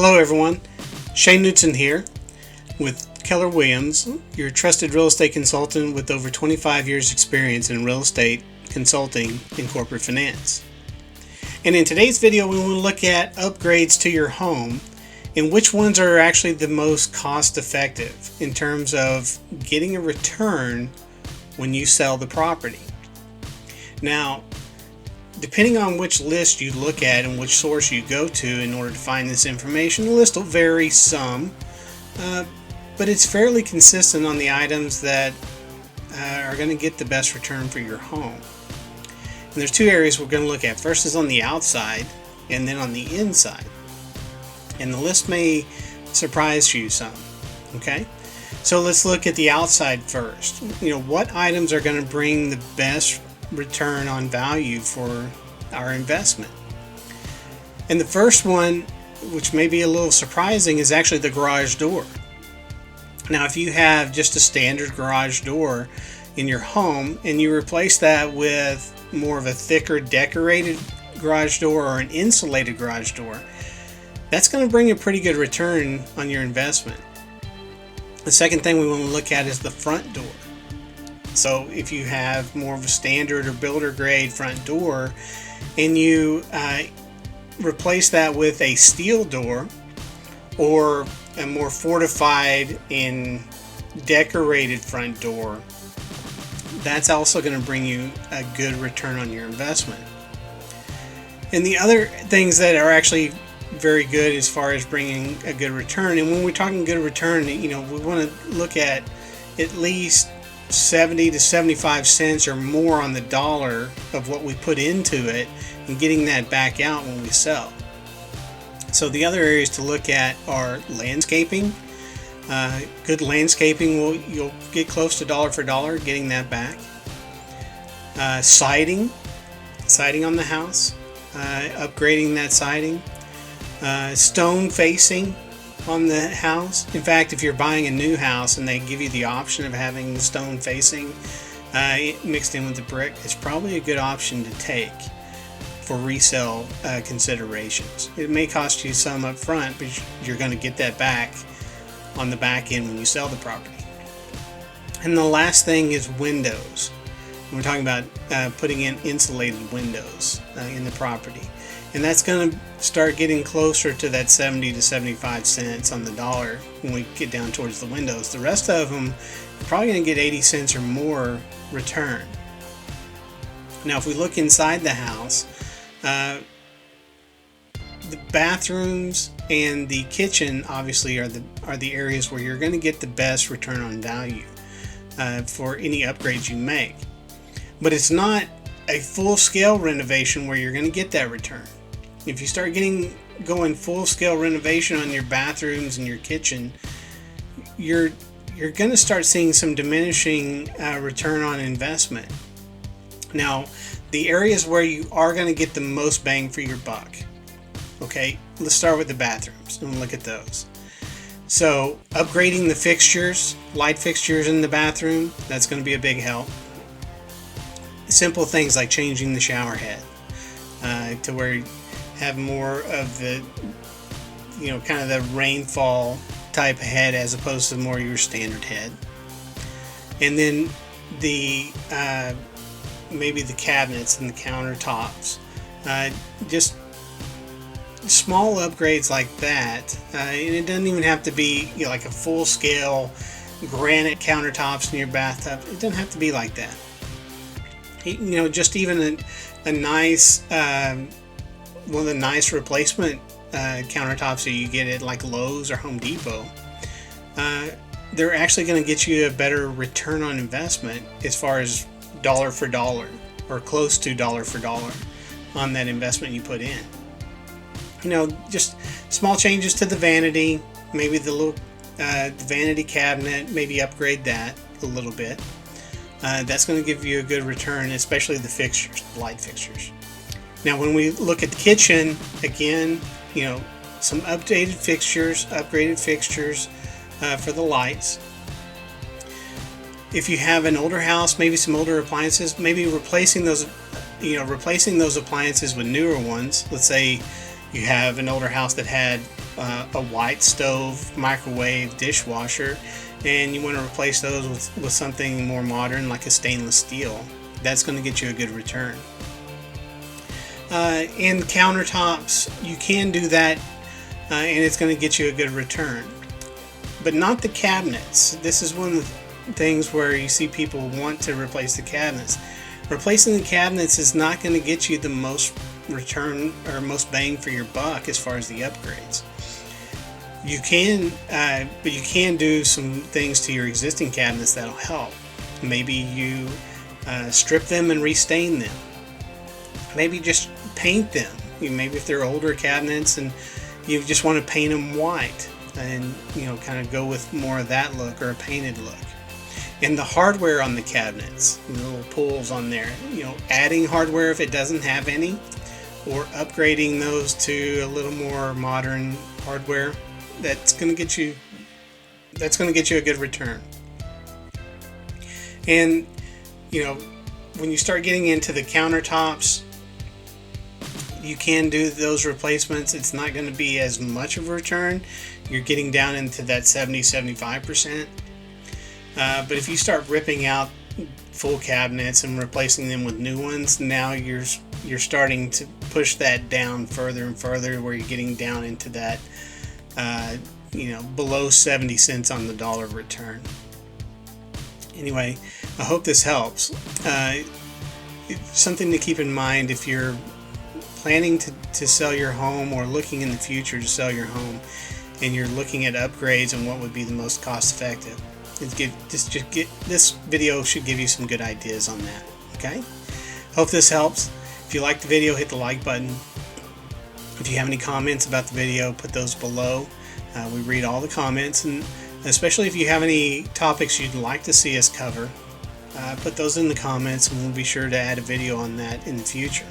Hello everyone, Shane Knutson here with Keller Williams, your trusted real estate consultant with over 25 years experience in real estate consulting and corporate finance. And in today's video we want to look at upgrades to your home and which ones are actually the most cost effective in terms of getting a return when you sell the property. Now, depending on which list you look at and which source you go to in order to find this information, the list will vary some, but it's fairly consistent on the items that are going to get the best return for your home. And there's two areas we're going to look at. First is on the outside and then on the inside. And the list may surprise you some, okay? So let's look at the outside first. What items are going to bring the best return on value for our investment? And the first one, which may be a little surprising, is actually the garage door. Now, if you have just a standard garage door in your home and you replace that with more of a thicker decorated garage door or an insulated garage door, that's going to bring a pretty good return on your investment. The second thing we want to look at is the front door. So if you have more of a standard or builder grade front door and you replace that with a steel door or a more fortified and decorated front door, that's also going to bring you a good return on your investment. And the other things that are actually very good as far as bringing a good return, and when we're talking good return, we want to look at least 70 to 75 cents or more on the dollar of what we put into it and getting that back out when we sell. So the other areas to look at are landscaping. Good landscaping, you'll get close to dollar for dollar getting that back. Siding on the house, upgrading that siding. Stone facing on the house. In fact, if you're buying a new house and they give you the option of having the stone facing mixed in with the brick, it's probably a good option to take for resale considerations. It may cost you some up front, but you're going to get that back on the back end when you sell the property. And the last thing is windows. We're talking about putting in insulated windows in the property. And that's going to start getting closer to that 70 to 75 cents on the dollar when we get down towards the windows. The rest of them, you're probably going to get 80 cents or more return. Now, if we look inside the house, the bathrooms and the kitchen obviously are the areas where you're going to get the best return on value for any upgrades you make. But it's not a full-scale renovation where you're going to get that return. If you start going full-scale renovation on your bathrooms and your kitchen, you're going to start seeing some diminishing return on investment. Now, the areas where you are going to get the most bang for your buck. Okay, let's start with the bathrooms and look at those. So, upgrading the fixtures, light fixtures in the bathroom, that's going to be a big help. Simple things like changing the shower head to where you have more of the, kind of the rainfall type head as opposed to more your standard head. And then the maybe the cabinets and the countertops, just small upgrades like that. And it doesn't even have to be like a full scale granite countertops in your bathtub. It doesn't have to be like that. Just even a nice one of the nice replacement countertops that you get at like Lowe's or Home Depot, they're actually going to get you a better return on investment as far as dollar for dollar or close to dollar for dollar on that investment you put in. Just small changes to the vanity, maybe the little vanity cabinet, maybe upgrade that a little bit. That's going to give you a good return, especially the fixtures, the light fixtures. Now, when we look at the kitchen, again, some updated fixtures, upgraded fixtures for the lights. If you have an older house, maybe some older appliances, maybe replacing those appliances with newer ones. Let's say you have an older house that had a white stove, microwave, dishwasher, and you want to replace those with something more modern like a stainless steel, that's going to get you a good return. And countertops, you can do that, and it's going to get you a good return. But not the cabinets. This is one of the things where you see people want to replace the cabinets. Replacing the cabinets is not going to get you the most return or most bang for your buck as far as the upgrades. You can, but you can do some things to your existing cabinets that'll help. Maybe you strip them and restain them. Maybe just paint them. Maybe if they're older cabinets and you just want to paint them white, and kind of go with more of that look, or a painted look. And the hardware on the cabinets, the little pulls on there, adding hardware if it doesn't have any, or upgrading those to a little more modern hardware, that's going to get you a good return. And when you start getting into the countertops, you can do those replacements. It's not going to be as much of a return. You're getting down into that 70-75%. But if you start ripping out full cabinets and replacing them with new ones, now you're starting to push that down further and further, where you're getting down into that below 70 cents on the dollar return. Anyway, I hope this helps. Something to keep in mind if you're planning to sell your home, or looking in the future to sell your home, and you're looking at upgrades and what would be the most cost effective. This video should give you some good ideas on that. Okay? Hope this helps. If you like the video, hit the like button. If you have any comments about the video, put those below. We read all the comments, and especially if you have any topics you'd like to see us cover, put those in the comments, and we'll be sure to add a video on that in the future.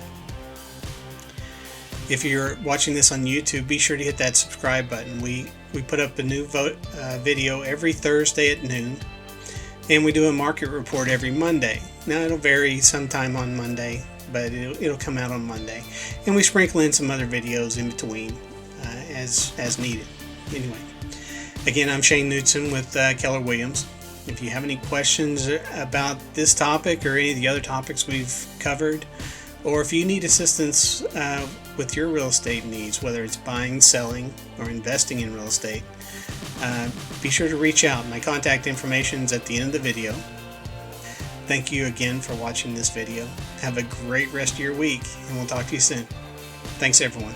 If you're watching this on YouTube, be sure to hit that subscribe button. We put up a new video every Thursday at noon, and we do a market report every Monday. Now it'll vary sometime on Monday, but it'll come out on Monday, and we sprinkle in some other videos in between as needed. Anyway, again, I'm Shane Knudsen with Keller Williams. If you have any questions about this topic or any of the other topics we've covered, or if you need assistance with your real estate needs, whether it's buying, selling, or investing in real estate, be sure to reach out. My contact information is at the end of the video. Thank you again for watching this video. Have a great rest of your week, and we'll talk to you soon. Thanks, everyone.